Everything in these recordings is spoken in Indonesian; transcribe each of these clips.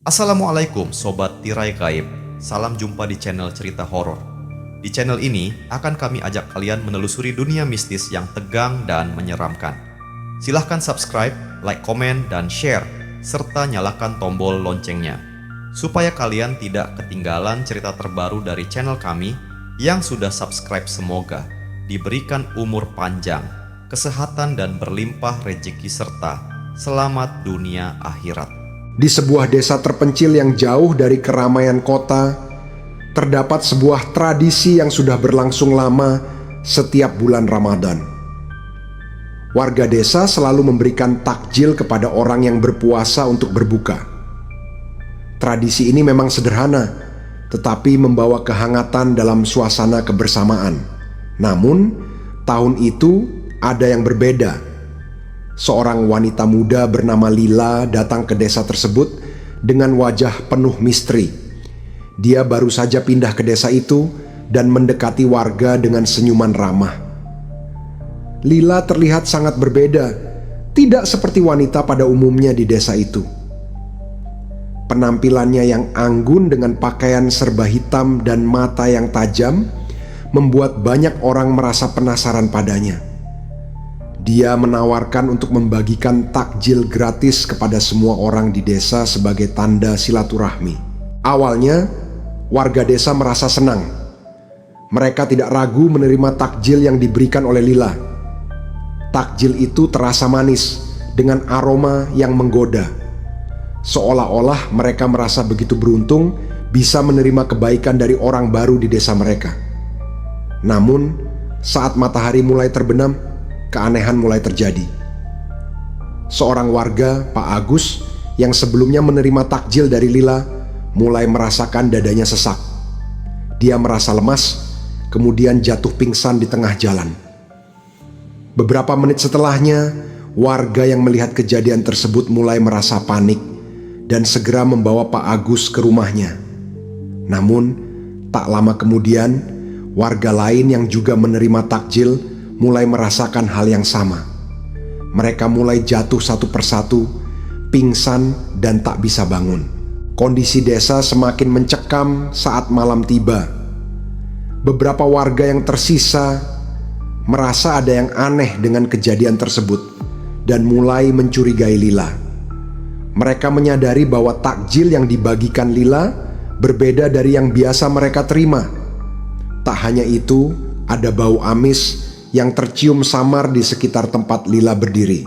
Assalamualaikum Sobat Tirai Gaib. Salam jumpa di channel cerita horor. Di channel ini akan kami ajak kalian menelusuri dunia mistis yang tegang dan menyeramkan. Silahkan subscribe, like, komen, dan share, serta nyalakan tombol loncengnya, supaya kalian tidak ketinggalan cerita terbaru dari channel kami. Yang sudah subscribe semoga diberikan umur panjang, kesehatan, dan berlimpah rejeki serta selamat dunia akhirat. Di sebuah desa terpencil yang jauh dari keramaian kota, terdapat sebuah tradisi yang sudah berlangsung lama setiap bulan Ramadan. Warga desa selalu memberikan takjil kepada orang yang berpuasa untuk berbuka. Tradisi ini memang sederhana, tetapi membawa kehangatan dalam suasana kebersamaan. Namun, tahun itu ada yang berbeda. Seorang wanita muda bernama Lila datang ke desa tersebut dengan wajah penuh misteri. Dia baru saja pindah ke desa itu dan mendekati warga dengan senyuman ramah. Lila terlihat sangat berbeda, tidak seperti wanita pada umumnya di desa itu. Penampilannya yang anggun dengan pakaian serba hitam dan mata yang tajam membuat banyak orang merasa penasaran padanya. Dia menawarkan untuk membagikan takjil gratis kepada semua orang di desa sebagai tanda silaturahmi. Awalnya, warga desa merasa senang. Mereka tidak ragu menerima takjil yang diberikan oleh Lila. Takjil itu terasa manis dengan aroma yang menggoda. Seolah-olah mereka merasa begitu beruntung bisa menerima kebaikan dari orang baru di desa mereka. Namun, saat matahari mulai terbenam, keanehan mulai terjadi. Seorang warga, Pak Agus, yang sebelumnya menerima takjil dari Lila, mulai merasakan dadanya sesak. Dia merasa lemas, kemudian jatuh pingsan di tengah jalan. Beberapa menit setelahnya, warga yang melihat kejadian tersebut mulai merasa panik dan segera membawa Pak Agus ke rumahnya. Namun, tak lama kemudian, warga lain yang juga menerima takjil mulai merasakan hal yang sama. Mereka mulai jatuh satu persatu, pingsan dan tak bisa bangun. Kondisi desa semakin mencekam saat malam tiba. Beberapa warga yang tersisa merasa ada yang aneh dengan kejadian tersebut dan mulai mencurigai Lila. Mereka menyadari bahwa takjil yang dibagikan Lila berbeda dari yang biasa mereka terima. Tak hanya itu, ada bau amis yang tercium samar di sekitar tempat Lila berdiri.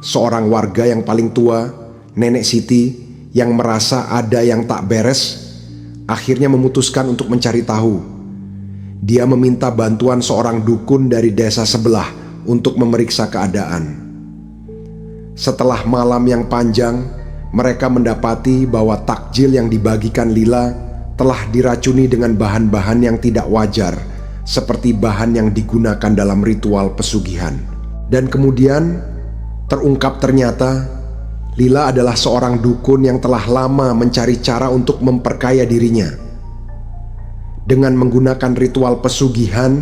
Seorang warga yang paling tua, Nenek Siti, yang merasa ada yang tak beres, akhirnya memutuskan untuk mencari tahu. Dia meminta bantuan seorang dukun dari desa sebelah untuk memeriksa keadaan. Setelah malam yang panjang, mereka mendapati bahwa takjil yang dibagikan Lila telah diracuni dengan bahan-bahan yang tidak wajar, seperti bahan yang digunakan dalam ritual pesugihan. Dan kemudian terungkap ternyata Lila adalah seorang dukun yang telah lama mencari cara untuk memperkaya dirinya. Dengan menggunakan ritual pesugihan,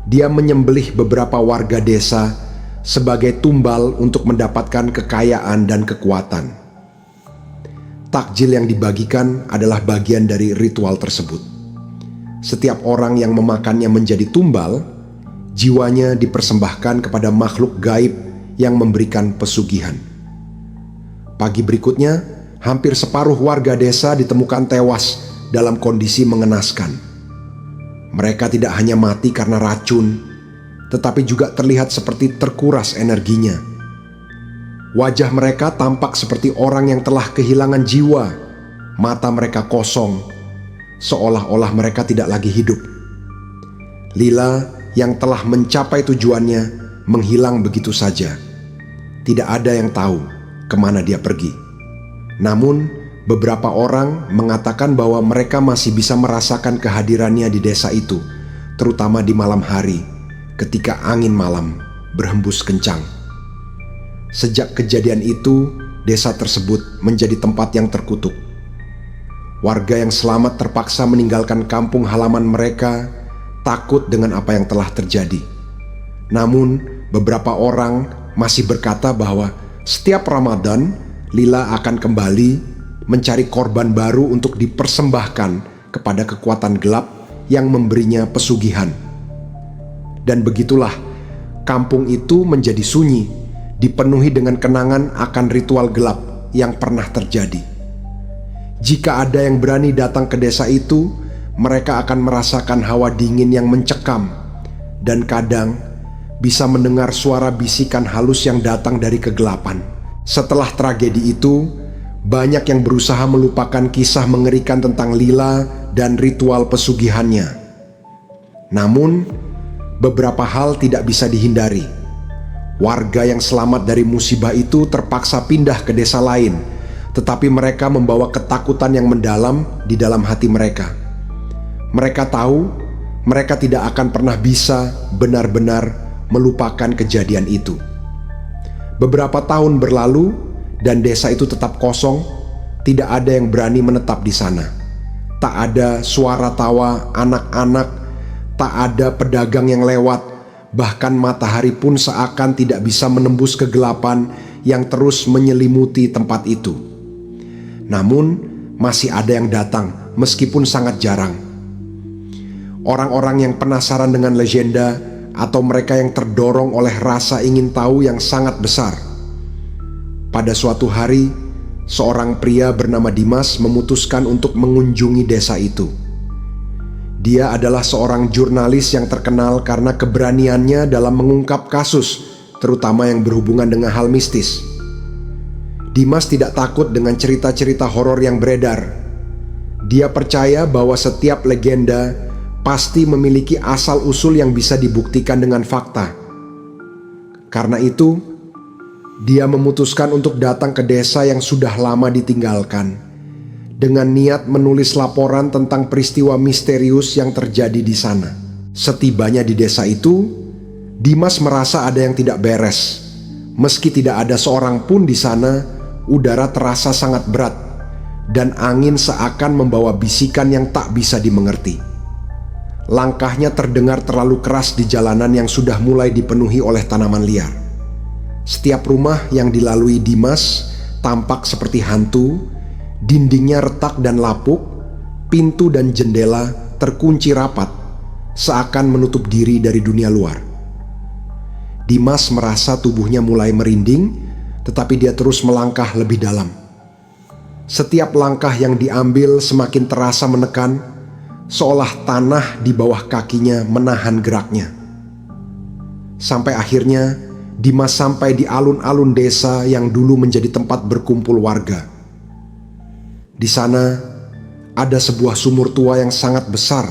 dia menyembelih beberapa warga desa sebagai tumbal untuk mendapatkan kekayaan dan kekuatan. Takjil yang dibagikan adalah bagian dari ritual tersebut. Setiap orang yang memakannya menjadi tumbal, jiwanya dipersembahkan kepada makhluk gaib yang memberikan pesugihan. Pagi berikutnya, hampir separuh warga desa ditemukan tewas dalam kondisi mengenaskan. Mereka tidak hanya mati karena racun, tetapi juga terlihat seperti terkuras energinya. Wajah mereka tampak seperti orang yang telah kehilangan jiwa. Mata mereka kosong, seolah-olah mereka tidak lagi hidup. Lila yang telah mencapai tujuannya menghilang begitu saja. Tidak ada yang tahu kemana dia pergi. Namun, beberapa orang mengatakan bahwa mereka masih bisa merasakan kehadirannya di desa itu, terutama di malam hari ketika angin malam berhembus kencang. Sejak kejadian itu, desa tersebut menjadi tempat yang terkutuk. Warga yang selamat terpaksa meninggalkan kampung halaman mereka, takut dengan apa yang telah terjadi. Namun, beberapa orang masih berkata bahwa setiap Ramadan, Lila akan kembali mencari korban baru untuk dipersembahkan kepada kekuatan gelap yang memberinya pesugihan. Dan begitulah kampung itu menjadi sunyi, dipenuhi dengan kenangan akan ritual gelap yang pernah terjadi. Jika ada yang berani datang ke desa itu, mereka akan merasakan hawa dingin yang mencekam, dan kadang bisa mendengar suara bisikan halus yang datang dari kegelapan. Setelah tragedi itu, banyak yang berusaha melupakan kisah mengerikan tentang Lila dan ritual pesugihannya. Namun, beberapa hal tidak bisa dihindari. Warga yang selamat dari musibah itu terpaksa pindah ke desa lain, tetapi mereka membawa ketakutan yang mendalam di dalam hati mereka. Mereka tahu mereka tidak akan pernah bisa benar-benar melupakan kejadian itu. Beberapa tahun berlalu dan desa itu tetap kosong, tidak ada yang berani menetap di sana. Tak ada suara tawa anak-anak, tak ada pedagang yang lewat, bahkan matahari pun seakan tidak bisa menembus kegelapan yang terus menyelimuti tempat itu. Namun, masih ada yang datang meskipun sangat jarang. Orang-orang yang penasaran dengan legenda atau mereka yang terdorong oleh rasa ingin tahu yang sangat besar. Pada suatu hari, seorang pria bernama Dimas memutuskan untuk mengunjungi desa itu. Dia adalah seorang jurnalis yang terkenal karena keberaniannya dalam mengungkap kasus, terutama yang berhubungan dengan hal mistis. Dimas tidak takut dengan cerita-cerita horor yang beredar. Dia percaya bahwa setiap legenda pasti memiliki asal-usul yang bisa dibuktikan dengan fakta. Karena itu, dia memutuskan untuk datang ke desa yang sudah lama ditinggalkan, dengan niat menulis laporan tentang peristiwa misterius yang terjadi di sana. Setibanya di desa itu, Dimas merasa ada yang tidak beres. Meski tidak ada seorang pun di sana, udara terasa sangat berat, dan angin seakan membawa bisikan yang tak bisa dimengerti. Langkahnya terdengar terlalu keras di jalanan yang sudah mulai dipenuhi oleh tanaman liar. Setiap rumah yang dilalui Dimas tampak seperti hantu, dindingnya retak dan lapuk, pintu dan jendela terkunci rapat, seakan menutup diri dari dunia luar. Dimas merasa tubuhnya mulai merinding, tetapi dia terus melangkah lebih dalam. Setiap langkah yang diambil semakin terasa menekan, seolah tanah di bawah kakinya menahan geraknya. Sampai akhirnya Dimas sampai di alun-alun desa yang dulu menjadi tempat berkumpul warga. Di sana ada sebuah sumur tua yang sangat besar,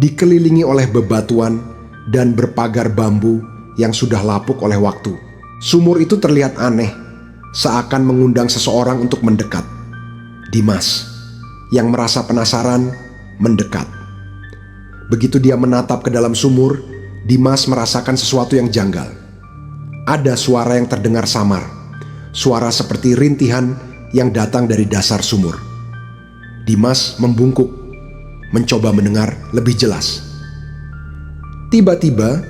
dikelilingi oleh bebatuan dan berpagar bambu yang sudah lapuk oleh waktu. Sumur itu terlihat aneh, seakan mengundang seseorang untuk mendekat. Dimas, yang merasa penasaran, mendekat. Begitu dia menatap ke dalam sumur, Dimas merasakan sesuatu yang janggal. Ada suara yang terdengar samar, suara seperti rintihan yang datang dari dasar sumur. Dimas membungkuk, mencoba mendengar lebih jelas. Tiba-tiba,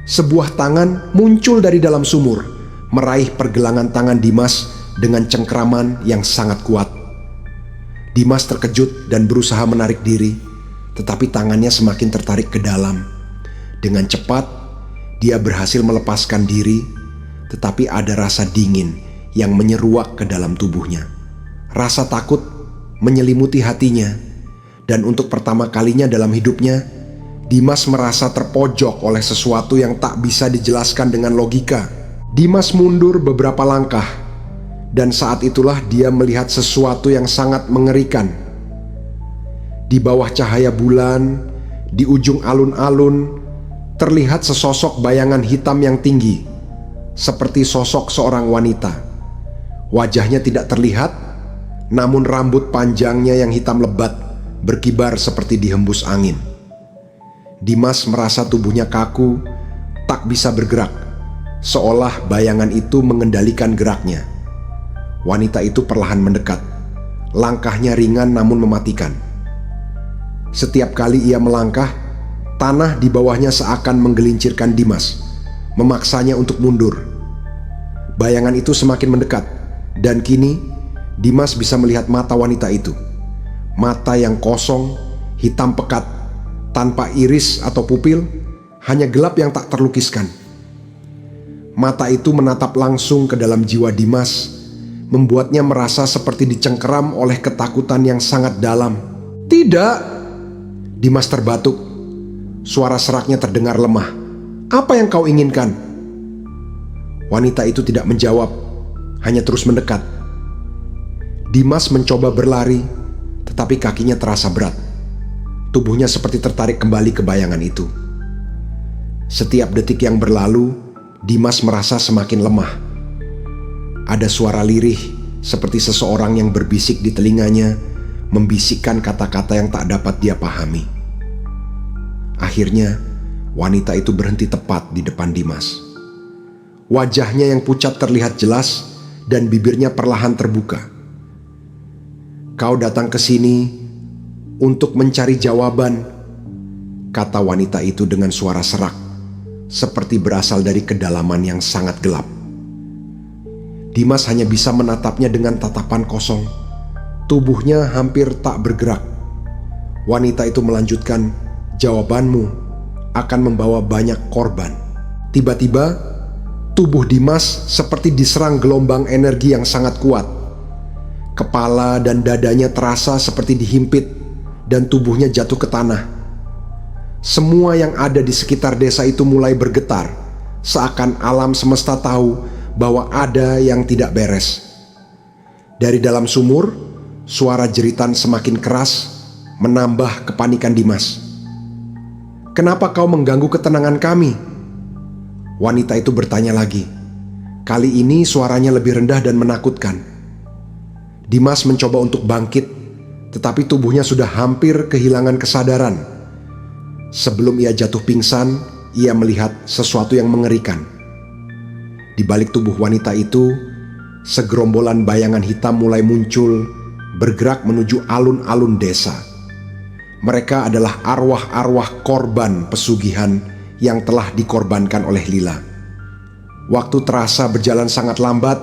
sebuah tangan muncul dari dalam sumur, meraih pergelangan tangan Dimas dengan cengkraman yang sangat kuat. Dimas terkejut dan berusaha menarik diri, tetapi tangannya semakin tertarik ke dalam. Dengan cepat, dia berhasil melepaskan diri, tetapi ada rasa dingin yang menyeruak ke dalam tubuhnya. Rasa takut menyelimuti hatinya, dan untuk pertama kalinya dalam hidupnya, Dimas merasa terpojok oleh sesuatu yang tak bisa dijelaskan dengan logika. Dimas mundur beberapa langkah, dan saat itulah dia melihat sesuatu yang sangat mengerikan. Di bawah cahaya bulan, di ujung alun-alun, terlihat sesosok bayangan hitam yang tinggi, seperti sosok seorang wanita. Wajahnya tidak terlihat, namun rambut panjangnya yang hitam lebat berkibar seperti dihembus angin. Dimas merasa tubuhnya kaku, tak bisa bergerak, seolah bayangan itu mengendalikan geraknya. Wanita itu perlahan mendekat. Langkahnya ringan namun mematikan. Setiap kali ia melangkah, tanah di bawahnya seakan menggelincirkan Dimas, memaksanya untuk mundur. Bayangan itu semakin mendekat, dan kini Dimas bisa melihat mata wanita itu. Mata yang kosong, hitam pekat, tanpa iris atau pupil, hanya gelap yang tak terlukiskan. Mata itu menatap langsung ke dalam jiwa Dimas, membuatnya merasa seperti dicengkeram oleh ketakutan yang sangat dalam. "Tidak!" Dimas terbatuk. Suara seraknya terdengar lemah. "Apa yang kau inginkan?" Wanita itu tidak menjawab, hanya terus mendekat. Dimas mencoba berlari, tetapi kakinya terasa berat. Tubuhnya seperti tertarik kembali ke bayangan itu. Setiap detik yang berlalu, Dimas merasa semakin lemah. Ada suara lirih, seperti seseorang yang berbisik di telinganya, membisikkan kata-kata yang tak dapat dia pahami. Akhirnya, wanita itu berhenti tepat di depan Dimas. Wajahnya yang pucat terlihat jelas dan bibirnya perlahan terbuka. "Kau datang ke sini untuk mencari jawaban," kata wanita itu dengan suara serak, seperti berasal dari kedalaman yang sangat gelap. Dimas hanya bisa menatapnya dengan tatapan kosong. Tubuhnya hampir tak bergerak. Wanita itu melanjutkan, "Jawabanmu akan membawa banyak korban." Tiba-tiba, tubuh Dimas seperti diserang gelombang energi yang sangat kuat. Kepala dan dadanya terasa seperti dihimpit dan tubuhnya jatuh ke tanah. Semua yang ada di sekitar desa itu mulai bergetar, seakan alam semesta tahu bahwa ada yang tidak beres. Dari dalam sumur, suara jeritan semakin keras, menambah kepanikan Dimas. "Kenapa kau mengganggu ketenangan kami?" Wanita itu bertanya lagi. Kali ini suaranya lebih rendah dan menakutkan. Dimas mencoba untuk bangkit, tetapi tubuhnya sudah hampir kehilangan kesadaran. Sebelum ia jatuh pingsan, ia melihat sesuatu yang mengerikan. Di balik tubuh wanita itu, segerombolan bayangan hitam mulai muncul, bergerak menuju alun-alun desa. Mereka adalah arwah-arwah korban pesugihan yang telah dikorbankan oleh Lila. Waktu terasa berjalan sangat lambat,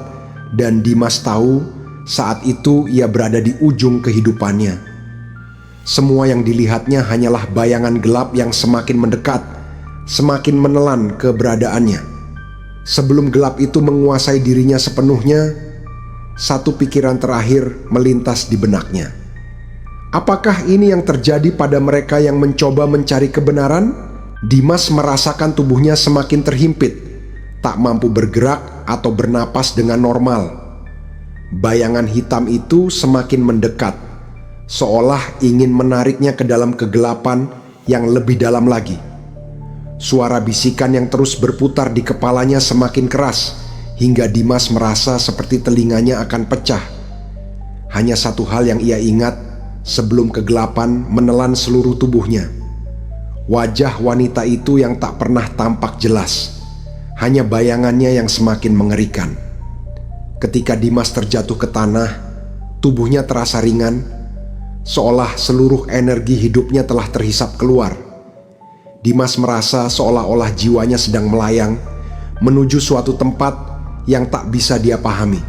dan Dimas tahu saat itu ia berada di ujung kehidupannya. Semua yang dilihatnya hanyalah bayangan gelap yang semakin mendekat, semakin menelan keberadaannya. Sebelum gelap itu menguasai dirinya sepenuhnya, satu pikiran terakhir melintas di benaknya. Apakah ini yang terjadi pada mereka yang mencoba mencari kebenaran? Dimas merasakan tubuhnya semakin terhimpit, tak mampu bergerak atau bernapas dengan normal. Bayangan hitam itu semakin mendekat, seolah ingin menariknya ke dalam kegelapan yang lebih dalam lagi. Suara bisikan yang terus berputar di kepalanya semakin keras, hingga Dimas merasa seperti telinganya akan pecah. Hanya satu hal yang ia ingat sebelum kegelapan menelan seluruh tubuhnya. Wajah wanita itu yang tak pernah tampak jelas, hanya bayangannya yang semakin mengerikan. Ketika Dimas terjatuh ke tanah, tubuhnya terasa ringan, seolah seluruh energi hidupnya telah terhisap keluar. Dimas merasa seolah-olah jiwanya sedang melayang menuju suatu tempat yang tak bisa dia pahami.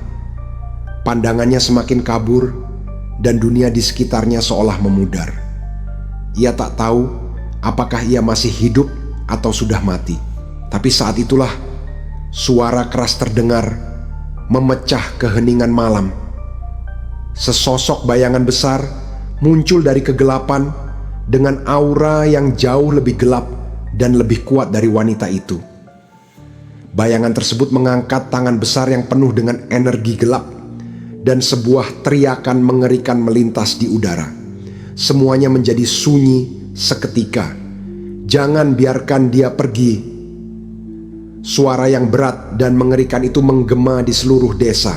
Pandangannya semakin kabur dan dunia di sekitarnya seolah memudar. Ia tak tahu apakah ia masih hidup atau sudah mati. Tapi saat itulah suara keras terdengar, memecah keheningan malam. Sesosok bayangan besar muncul dari kegelapan dengan aura yang jauh lebih gelap dan lebih kuat dari wanita itu. Bayangan tersebut mengangkat tangan besar yang penuh dengan energi gelap, dan sebuah teriakan mengerikan melintas di udara. Semuanya menjadi sunyi seketika. "Jangan biarkan dia pergi." Suara yang berat dan mengerikan itu menggema di seluruh desa.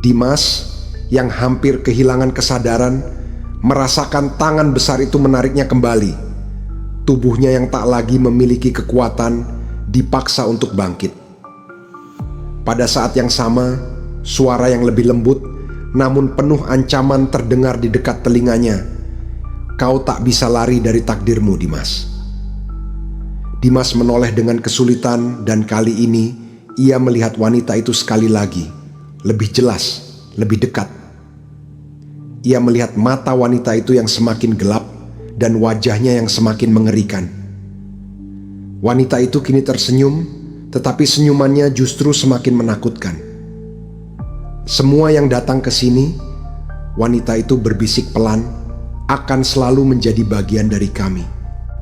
Dimas yang hampir kehilangan kesadaran merasakan tangan besar itu menariknya kembali. Tubuhnya yang tak lagi memiliki kekuatan dipaksa untuk bangkit. Pada saat yang sama, suara yang lebih lembut namun penuh ancaman terdengar di dekat telinganya. "Kau tak bisa lari dari takdirmu, Dimas." Dimas menoleh dengan kesulitan, dan kali ini ia melihat wanita itu sekali lagi, lebih jelas, lebih dekat. Ia melihat mata wanita itu yang semakin gelap dan wajahnya yang semakin mengerikan. Wanita itu kini tersenyum, tetapi senyumannya justru semakin menakutkan. Semua yang datang ke sini, wanita itu berbisik pelan, akan selalu menjadi bagian dari kami.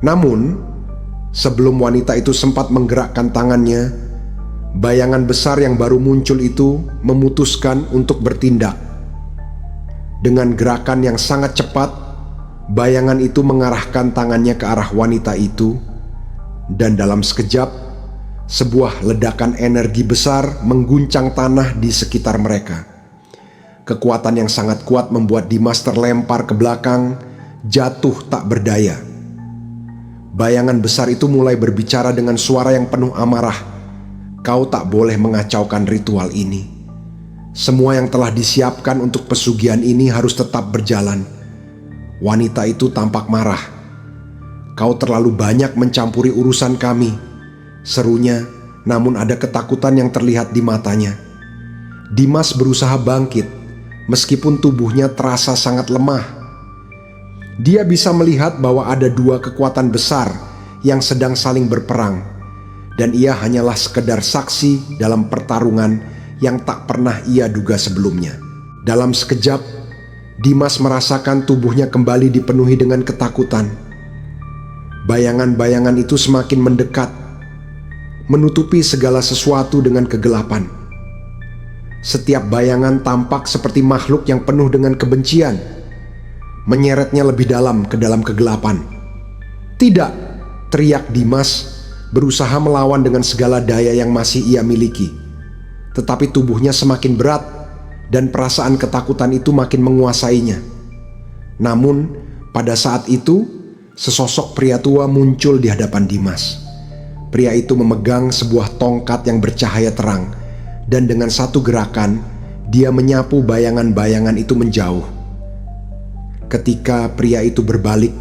Namun, sebelum wanita itu sempat menggerakkan tangannya, bayangan besar yang baru muncul itu memutuskan untuk bertindak. Dengan gerakan yang sangat cepat, bayangan itu mengarahkan tangannya ke arah wanita itu, dan dalam sekejap, sebuah ledakan energi besar mengguncang tanah di sekitar mereka. Kekuatan yang sangat kuat membuat Dimas terlempar ke belakang, jatuh tak berdaya. Bayangan besar itu mulai berbicara dengan suara yang penuh amarah. Kau tak boleh mengacaukan ritual ini. Semua yang telah disiapkan untuk pesugihan ini harus tetap berjalan. Wanita itu tampak marah. Kau terlalu banyak mencampuri urusan kami, serunya, namun ada ketakutan yang terlihat di matanya. Dimas berusaha bangkit, meskipun tubuhnya terasa sangat lemah. Dia bisa melihat bahwa ada dua kekuatan besar yang sedang saling berperang, dan ia hanyalah sekedar saksi dalam pertarungan yang tak pernah ia duga sebelumnya. Dalam sekejap, Dimas merasakan tubuhnya kembali dipenuhi dengan ketakutan. Bayangan-bayangan itu semakin mendekat, menutupi segala sesuatu dengan kegelapan. Setiap bayangan tampak seperti makhluk yang penuh dengan kebencian, menyeretnya lebih dalam ke dalam kegelapan. "Tidak!" teriak Dimas, berusaha melawan dengan segala daya yang masih ia miliki. Tetapi tubuhnya semakin berat dan perasaan ketakutan itu makin menguasainya. Namun, pada saat itu, sesosok pria tua muncul di hadapan Dimas. Pria itu memegang sebuah tongkat yang bercahaya terang, dan dengan satu gerakan, dia menyapu bayangan-bayangan itu menjauh. Ketika pria itu berbalik,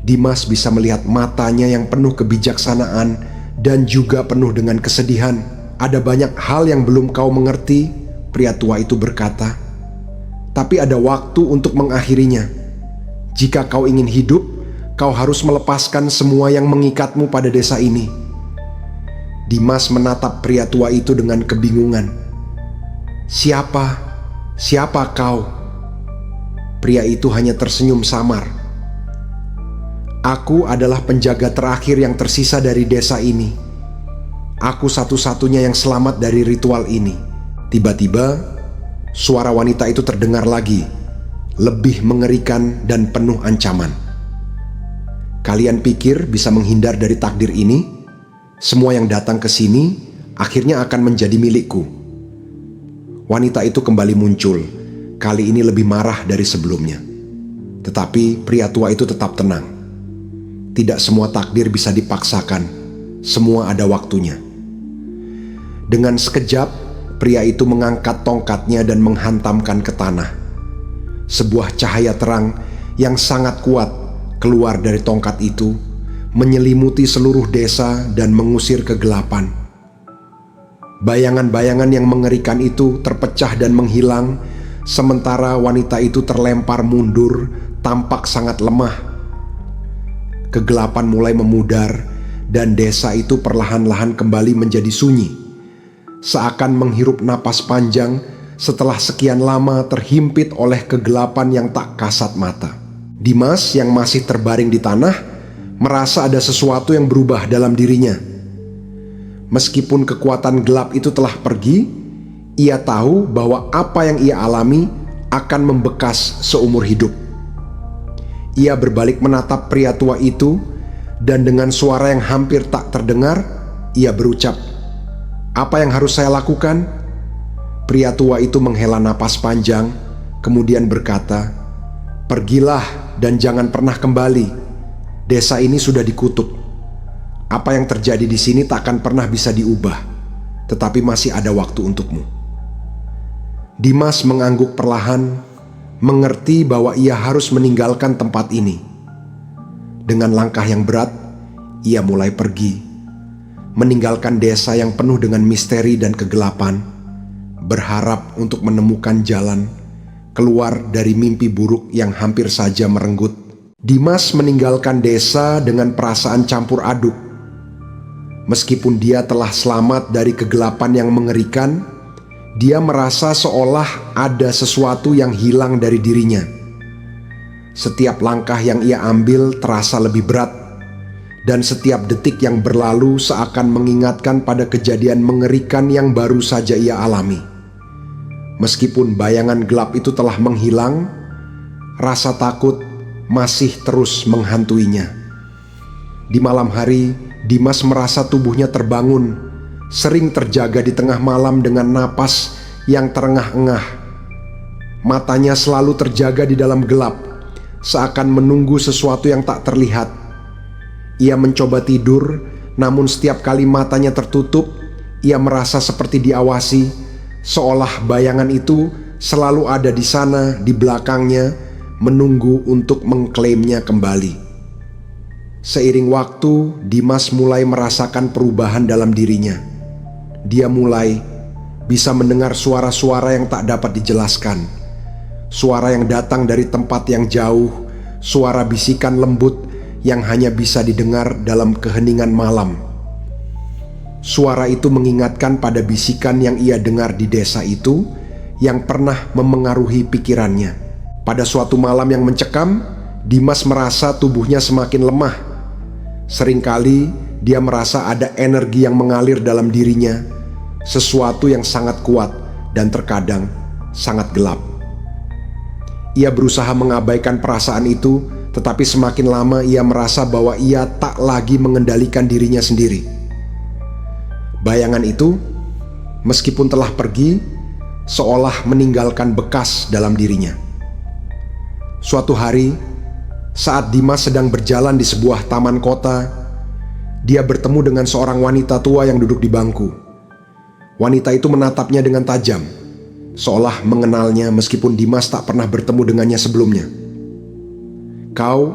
Dimas bisa melihat matanya yang penuh kebijaksanaan dan juga penuh dengan kesedihan. "Ada banyak hal yang belum kau mengerti," pria tua itu berkata. "Tapi ada waktu untuk mengakhirinya. Jika kau ingin hidup, kau harus melepaskan semua yang mengikatmu pada desa ini." Dimas menatap pria tua itu dengan kebingungan. Siapa kau?" Pria itu hanya tersenyum samar. "Aku adalah penjaga terakhir yang tersisa dari desa ini. Aku satu-satunya yang selamat dari ritual ini." Tiba-tiba, suara wanita itu terdengar lagi, lebih mengerikan dan penuh ancaman. "Kalian pikir bisa menghindar dari takdir ini? Semua yang datang ke sini akhirnya akan menjadi milikku." Wanita itu kembali muncul, kali ini lebih marah dari sebelumnya. Tetapi pria tua itu tetap tenang. Tidak semua takdir bisa dipaksakan, semua ada waktunya. Dengan sekejap, pria itu mengangkat tongkatnya dan menghantamkan ke tanah. Sebuah cahaya terang yang sangat kuat keluar dari tongkat itu, menyelimuti seluruh desa dan mengusir kegelapan. Bayangan-bayangan yang mengerikan itu terpecah dan menghilang, sementara wanita itu terlempar mundur, tampak sangat lemah. Kegelapan mulai memudar, dan desa itu perlahan-lahan kembali menjadi sunyi. Seakan menghirup napas panjang setelah sekian lama terhimpit oleh kegelapan yang tak kasat mata. Dimas yang masih terbaring di tanah merasa ada sesuatu yang berubah dalam dirinya. Meskipun kekuatan gelap itu telah pergi, ia tahu bahwa apa yang ia alami akan membekas seumur hidup. Ia berbalik menatap pria tua itu, dan dengan suara yang hampir tak terdengar, ia berucap, "Apa yang harus saya lakukan?" Pria tua itu menghela napas panjang, kemudian berkata, "Pergilah dan jangan pernah kembali. Desa ini sudah dikutuk. Apa yang terjadi di sini tak akan pernah bisa diubah, tetapi masih ada waktu untukmu." Dimas mengangguk perlahan, mengerti bahwa ia harus meninggalkan tempat ini. Dengan langkah yang berat, ia mulai pergi, meninggalkan desa yang penuh dengan misteri dan kegelapan, berharap untuk menemukan jalan keluar dari mimpi buruk yang hampir saja merenggut. Dimas meninggalkan desa dengan perasaan campur aduk. Meskipun dia telah selamat dari kegelapan yang mengerikan, dia merasa seolah ada sesuatu yang hilang dari dirinya. Setiap langkah yang ia ambil terasa lebih berat, dan setiap detik yang berlalu seakan mengingatkan pada kejadian mengerikan yang baru saja ia alami. Meskipun bayangan gelap itu telah menghilang, rasa takut masih terus menghantuinya. Di malam hari, Dimas merasa tubuhnya terbangun, sering terjaga di tengah malam dengan napas yang terengah-engah. Matanya selalu terjaga di dalam gelap, seakan menunggu sesuatu yang tak terlihat. Ia mencoba tidur, namun setiap kali matanya tertutup, ia merasa seperti diawasi, seolah bayangan itu selalu ada di sana, di belakangnya, menunggu untuk mengklaimnya kembali. Seiring waktu, Dimas mulai merasakan perubahan dalam dirinya. Dia mulai bisa mendengar suara-suara yang tak dapat dijelaskan. Suara yang datang dari tempat yang jauh, suara bisikan lembut yang hanya bisa didengar dalam keheningan malam. Suara itu mengingatkan pada bisikan yang ia dengar di desa itu, yang pernah memengaruhi pikirannya. Pada suatu malam yang mencekam, Dimas merasa tubuhnya semakin lemah. Seringkali dia merasa ada energi yang mengalir dalam dirinya, sesuatu yang sangat kuat dan terkadang sangat gelap. Ia berusaha mengabaikan perasaan itu, tetapi semakin lama ia merasa bahwa ia tak lagi mengendalikan dirinya sendiri. Bayangan itu, meskipun telah pergi, seolah meninggalkan bekas dalam dirinya. Suatu hari, saat Dimas sedang berjalan di sebuah taman kota, dia bertemu dengan seorang wanita tua yang duduk di bangku. Wanita itu menatapnya dengan tajam, seolah mengenalnya meskipun Dimas tak pernah bertemu dengannya sebelumnya. "Kau,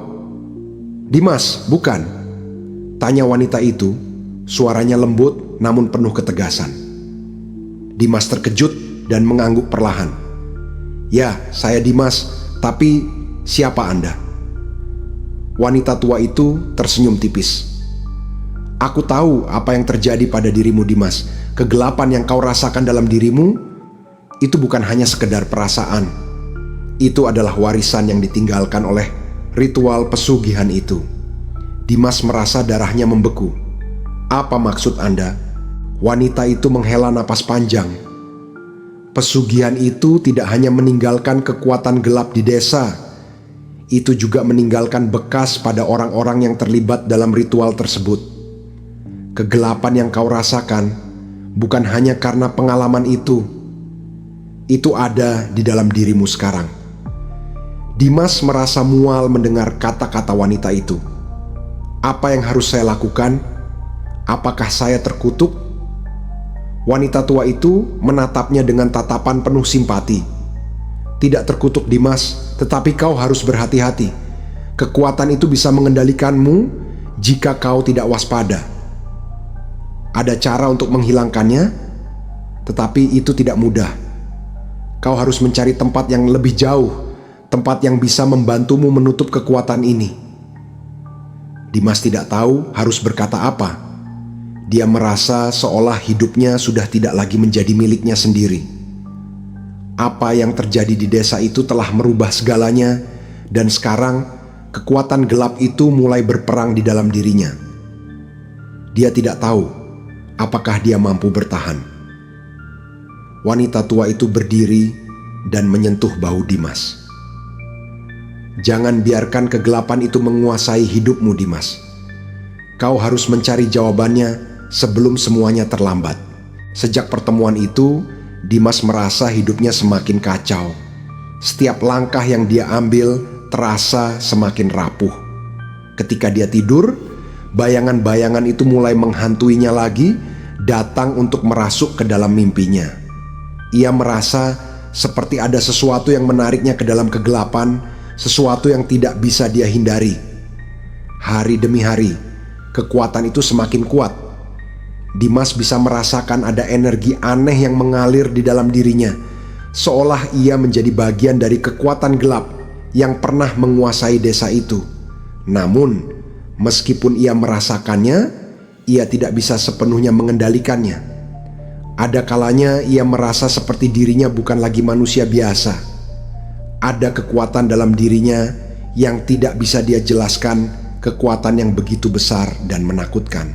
Dimas, bukan?" tanya wanita itu, suaranya lembut namun penuh ketegasan. Dimas terkejut dan mengangguk perlahan. "Ya, saya Dimas, tapi siapa Anda?" Wanita tua itu tersenyum tipis. "Aku tahu apa yang terjadi pada dirimu, Dimas. Kegelapan yang kau rasakan dalam dirimu itu bukan hanya sekedar perasaan. Itu adalah warisan yang ditinggalkan oleh ritual pesugihan itu." Dimas merasa darahnya membeku. "Apa maksud Anda?" Wanita itu menghela napas panjang. "Pesugihan itu tidak hanya meninggalkan kekuatan gelap di desa, itu juga meninggalkan bekas pada orang-orang yang terlibat dalam ritual tersebut. Kegelapan yang kau rasakan bukan hanya karena pengalaman itu ada di dalam dirimu sekarang." Dimas merasa mual mendengar kata-kata wanita itu. Apa yang harus saya lakukan? Apakah saya terkutuk? Wanita tua itu menatapnya dengan tatapan penuh simpati. "Tidak terkutuk, Dimas, tetapi kau harus berhati-hati. Kekuatan itu bisa mengendalikanmu jika kau tidak waspada. Ada cara untuk menghilangkannya, tetapi itu tidak mudah. Kau harus mencari tempat yang lebih jauh, tempat yang bisa membantumu menutup kekuatan ini." Dimas tidak tahu harus berkata apa. Dia merasa seolah hidupnya sudah tidak lagi menjadi miliknya sendiri. Apa yang terjadi di desa itu telah merubah segalanya, dan sekarang kekuatan gelap itu mulai berperang di dalam dirinya. Dia tidak tahu apakah dia mampu bertahan. Wanita tua itu berdiri dan menyentuh bahu Dimas. "Jangan biarkan kegelapan itu menguasai hidupmu, Dimas. Kau harus mencari jawabannya sebelum semuanya terlambat." Sejak pertemuan itu, Dimas merasa hidupnya semakin kacau. Setiap langkah yang dia ambil terasa semakin rapuh. Ketika dia tidur, bayangan-bayangan itu mulai menghantuinya lagi, datang untuk merasuk ke dalam mimpinya. Ia merasa seperti ada sesuatu yang menariknya ke dalam kegelapan, sesuatu yang tidak bisa dia hindari. Hari demi hari, kekuatan itu semakin kuat. Dimas bisa merasakan ada energi aneh yang mengalir di dalam dirinya, seolah ia menjadi bagian dari kekuatan gelap yang pernah menguasai desa itu. Namun, meskipun ia merasakannya, ia tidak bisa sepenuhnya mengendalikannya. Ada kalanya ia merasa seperti dirinya bukan lagi manusia biasa. Ada kekuatan dalam dirinya yang tidak bisa dia jelaskan, kekuatan yang begitu besar dan menakutkan.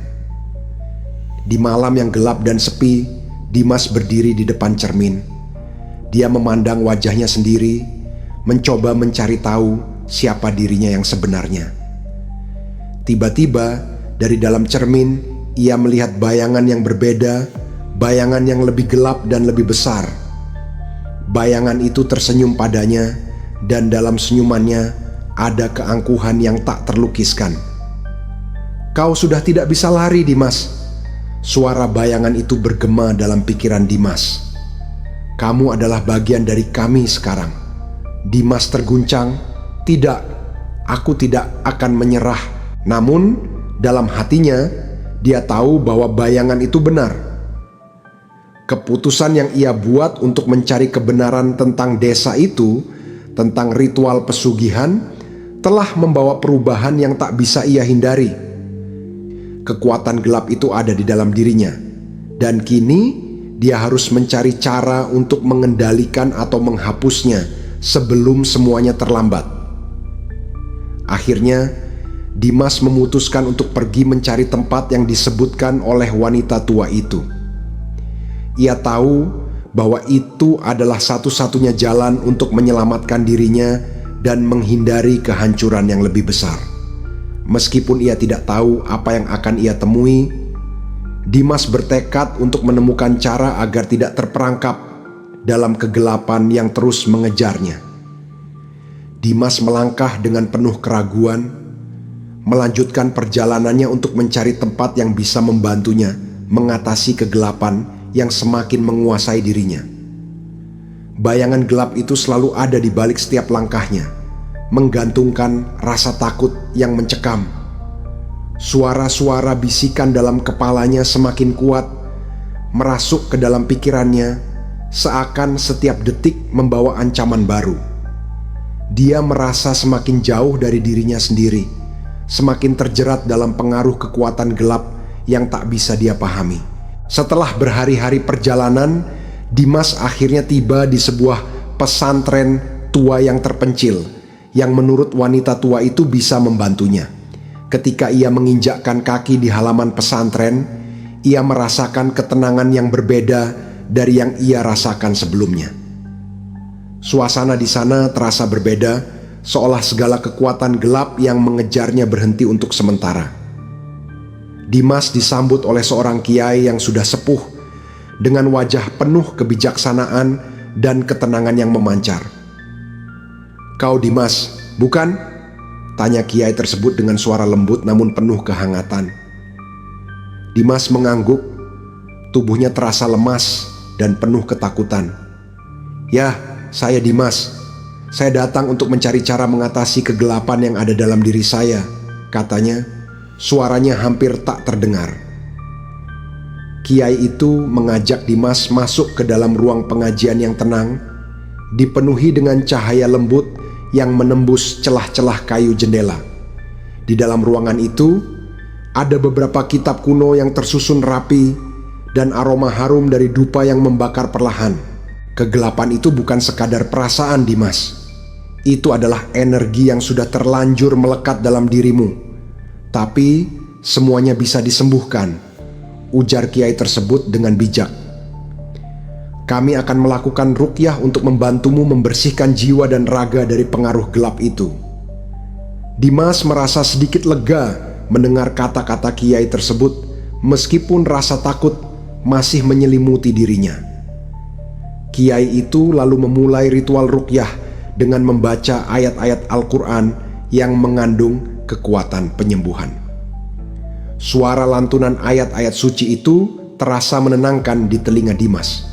Di malam yang gelap dan sepi, Dimas berdiri di depan cermin. Dia memandang wajahnya sendiri, mencoba mencari tahu siapa dirinya yang sebenarnya. Tiba-tiba dari dalam cermin ia melihat bayangan yang berbeda, bayangan yang lebih gelap dan lebih besar. Bayangan itu tersenyum padanya, dan dalam senyumannya ada keangkuhan yang tak terlukiskan. "Kau sudah tidak bisa lari, Dimas." Suara bayangan itu bergema dalam pikiran Dimas. "Kamu adalah bagian dari kami sekarang." Dimas terguncang. "Tidak, aku tidak akan menyerah." Namun dalam hatinya dia tahu bahwa bayangan itu benar. Keputusan yang ia buat untuk mencari kebenaran tentang desa itu, tentang ritual pesugihan, telah membawa perubahan yang tak bisa ia hindari. Kekuatan gelap itu ada di dalam dirinya, dan kini dia harus mencari cara untuk mengendalikan atau menghapusnya sebelum semuanya terlambat. Akhirnya Dimas memutuskan untuk pergi mencari tempat yang disebutkan oleh wanita tua itu. Ia tahu bahwa itu adalah satu-satunya jalan untuk menyelamatkan dirinya dan menghindari kehancuran yang lebih besar. Meskipun ia tidak tahu apa yang akan ia temui, Dimas bertekad untuk menemukan cara agar tidak terperangkap dalam kegelapan yang terus mengejarnya. Dimas melangkah dengan penuh keraguan, melanjutkan perjalanannya untuk mencari tempat yang bisa membantunya mengatasi kegelapan yang semakin menguasai dirinya. Bayangan gelap itu selalu ada di balik setiap langkahnya, menggantungkan rasa takut yang mencekam. Suara-suara bisikan dalam kepalanya semakin kuat, merasuk ke dalam pikirannya, seakan setiap detik membawa ancaman baru. Dia merasa semakin jauh dari dirinya sendiri, semakin terjerat dalam pengaruh kekuatan gelap yang tak bisa dia pahami. Setelah berhari-hari perjalanan, Dimas akhirnya tiba di sebuah pesantren tua yang terpencil, yang menurut wanita tua itu bisa membantunya. Ketika ia menginjakkan kaki di halaman pesantren, ia merasakan ketenangan yang berbeda dari yang ia rasakan sebelumnya. Suasana di sana terasa berbeda, seolah segala kekuatan gelap yang mengejarnya berhenti untuk sementara. Dimas disambut oleh seorang kiai yang sudah sepuh, dengan wajah penuh kebijaksanaan dan ketenangan yang memancar. "Kau Dimas, bukan?" tanya kiai tersebut dengan suara lembut namun penuh kehangatan. Dimas mengangguk, tubuhnya terasa lemas dan penuh ketakutan. "Ya, saya Dimas. Saya datang untuk mencari cara mengatasi kegelapan yang ada dalam diri saya," katanya. Suaranya hampir tak terdengar. Kiai itu mengajak Dimas masuk ke dalam ruang pengajian yang tenang, dipenuhi dengan cahaya lembut yang menembus celah-celah kayu jendela. Di dalam ruangan itu ada beberapa kitab kuno yang tersusun rapi dan aroma harum dari dupa yang membakar perlahan. Kegelapan itu bukan sekadar perasaan, Dimas. Itu adalah energi yang sudah terlanjur melekat dalam dirimu. Tapi semuanya bisa disembuhkan, ujar kiai tersebut dengan bijak. "Kami akan melakukan ruqyah untuk membantumu membersihkan jiwa dan raga dari pengaruh gelap itu." Dimas merasa sedikit lega mendengar kata-kata kiai tersebut, meskipun rasa takut masih menyelimuti dirinya. Kiai itu lalu memulai ritual ruqyah dengan membaca ayat-ayat Al-Quran yang mengandung kekuatan penyembuhan. Suara lantunan ayat-ayat suci itu terasa menenangkan di telinga Dimas,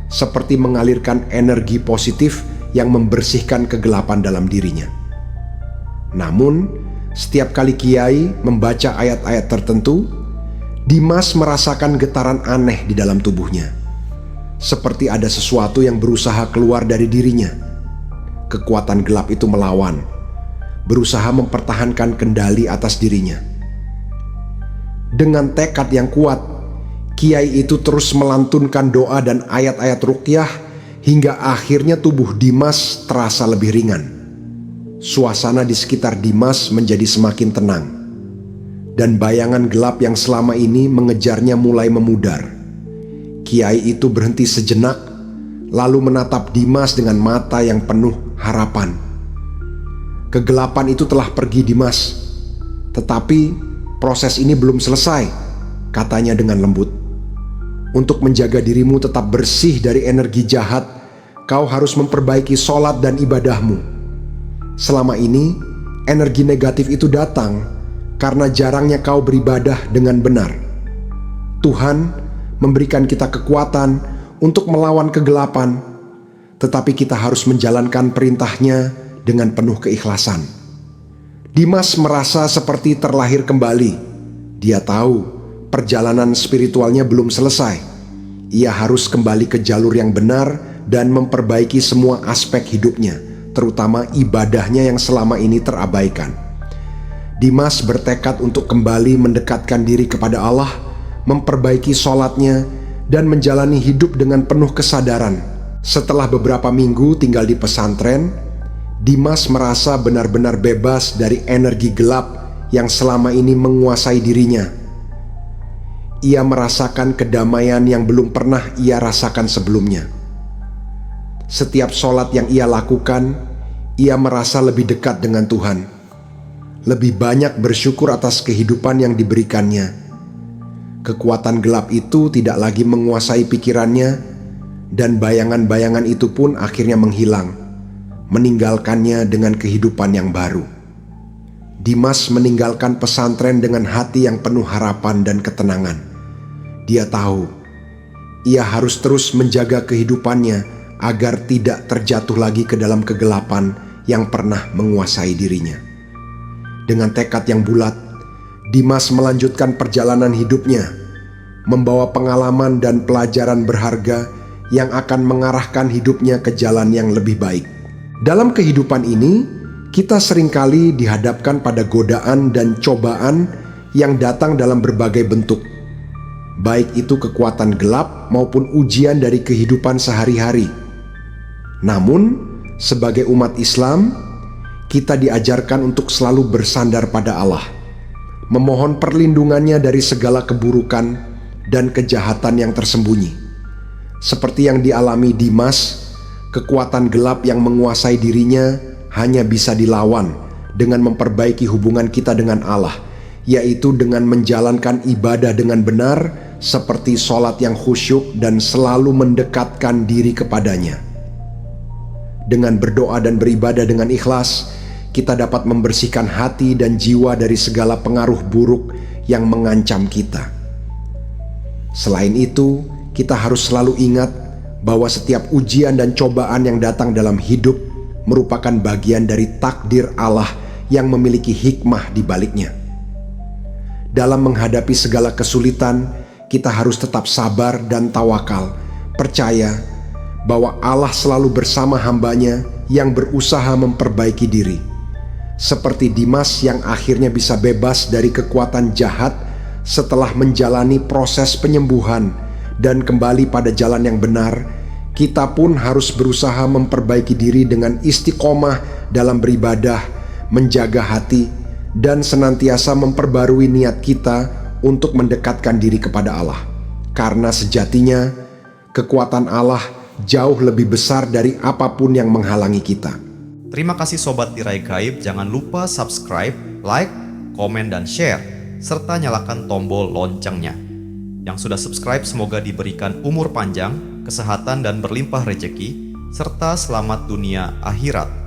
seperti mengalirkan energi positif yang membersihkan kegelapan dalam dirinya. Namun, setiap kali kiai membaca ayat-ayat tertentu, Dimas merasakan getaran aneh di dalam tubuhnya, seperti ada sesuatu yang berusaha keluar dari dirinya. Kekuatan gelap itu melawan, berusaha mempertahankan kendali atas dirinya. Dengan tekad yang kuat, kiai itu terus melantunkan doa dan ayat-ayat ruqyah hingga akhirnya tubuh Dimas terasa lebih ringan. Suasana di sekitar Dimas menjadi semakin tenang, dan bayangan gelap yang selama ini mengejarnya mulai memudar. Kiai itu berhenti sejenak, lalu menatap Dimas dengan mata yang penuh harapan. Kegelapan itu telah pergi, Dimas, tetapi proses ini belum selesai, katanya dengan lembut. Untuk menjaga dirimu tetap bersih dari energi jahat, kau harus memperbaiki sholat dan ibadahmu. Selama ini, energi negatif itu datang karena jarangnya kau beribadah dengan benar. Tuhan memberikan kita kekuatan untuk melawan kegelapan, tetapi kita harus menjalankan perintahnya dengan penuh keikhlasan. Dimas merasa seperti terlahir kembali. Dia tahu perjalanan spiritualnya belum selesai. Ia harus kembali ke jalur yang benar dan memperbaiki semua aspek hidupnya, terutama ibadahnya yang selama ini terabaikan. Dimas bertekad untuk kembali mendekatkan diri kepada Allah, memperbaiki sholatnya, dan menjalani hidup dengan penuh kesadaran. Setelah beberapa minggu tinggal di pesantren, Dimas merasa benar-benar bebas dari energi gelap yang selama ini menguasai dirinya. Ia merasakan kedamaian yang belum pernah ia rasakan sebelumnya. Setiap sholat yang ia lakukan, ia merasa lebih dekat dengan Tuhan. Lebih banyak bersyukur atas kehidupan yang diberikannya. Kekuatan gelap itu tidak lagi menguasai pikirannya, dan bayangan-bayangan itu pun akhirnya menghilang, meninggalkannya dengan kehidupan yang baru. Dimas meninggalkan pesantren dengan hati yang penuh harapan dan ketenangan. Dia tahu ia harus terus menjaga kehidupannya agar tidak terjatuh lagi ke dalam kegelapan yang pernah menguasai dirinya. Dengan tekad yang bulat, Dimas melanjutkan perjalanan hidupnya, membawa pengalaman dan pelajaran berharga yang akan mengarahkan hidupnya ke jalan yang lebih baik. Dalam kehidupan ini, kita seringkali dihadapkan pada godaan dan cobaan yang datang dalam berbagai bentuk, baik itu kekuatan gelap maupun ujian dari kehidupan sehari-hari. Namun, sebagai umat Islam, kita diajarkan untuk selalu bersandar pada Allah, memohon perlindungannya dari segala keburukan dan kejahatan yang tersembunyi. Seperti yang dialami Dimas, kekuatan gelap yang menguasai dirinya hanya bisa dilawan dengan memperbaiki hubungan kita dengan Allah, yaitu dengan menjalankan ibadah dengan benar, seperti sholat yang khusyuk dan selalu mendekatkan diri kepadanya. Dengan berdoa dan beribadah dengan ikhlas, kita dapat membersihkan hati dan jiwa dari segala pengaruh buruk yang mengancam kita. Selain itu, kita harus selalu ingat bahwa setiap ujian dan cobaan yang datang dalam hidup merupakan bagian dari takdir Allah yang memiliki hikmah di baliknya. Dalam menghadapi segala kesulitan, kita harus tetap sabar dan tawakal, percaya bahwa Allah selalu bersama hambanya yang berusaha memperbaiki diri. Seperti Dimas yang akhirnya bisa bebas dari kekuatan jahat setelah menjalani proses penyembuhan dan kembali pada jalan yang benar, kita pun harus berusaha memperbaiki diri dengan istiqomah dalam beribadah, menjaga hati, dan senantiasa memperbarui niat kita untuk mendekatkan diri kepada Allah. Karena sejatinya, kekuatan Allah jauh lebih besar dari apapun yang menghalangi kita. Terima kasih Sobat Tirai Gaib, jangan lupa subscribe, like, komen, dan share, serta nyalakan tombol loncengnya. Yang sudah subscribe semoga diberikan umur panjang, kesehatan, dan berlimpah rejeki, serta selamat dunia akhirat.